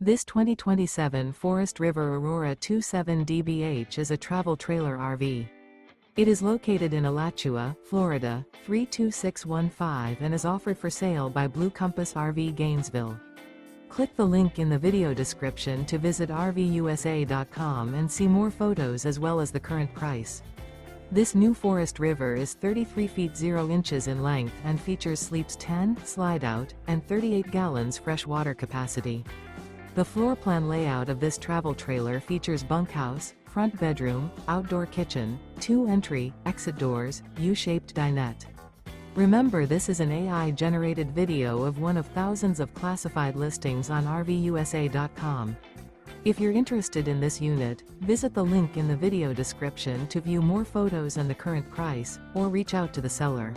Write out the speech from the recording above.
This 2027 Forest River Aurora 27DBH is a travel trailer RV. It is located in Alachua, Florida, 32615 and is offered for sale by Blue Compass RV Gainesville. Click the link in the video description to visit RVUSA.com and see more photos as well as the current price. This new Forest River is 33 feet 0 inches in length and features sleeps 10, slide-out, and 38 gallons fresh water capacity. The floor plan layout of this travel trailer features bunkhouse, front bedroom, outdoor kitchen, 2 entry, exit doors, U-shaped dinette. Remember, this is an AI-generated video of one of thousands of classified listings on RVUSA.com. If you're interested in this unit, visit the link in the video description to view more photos and the current price, or reach out to the seller.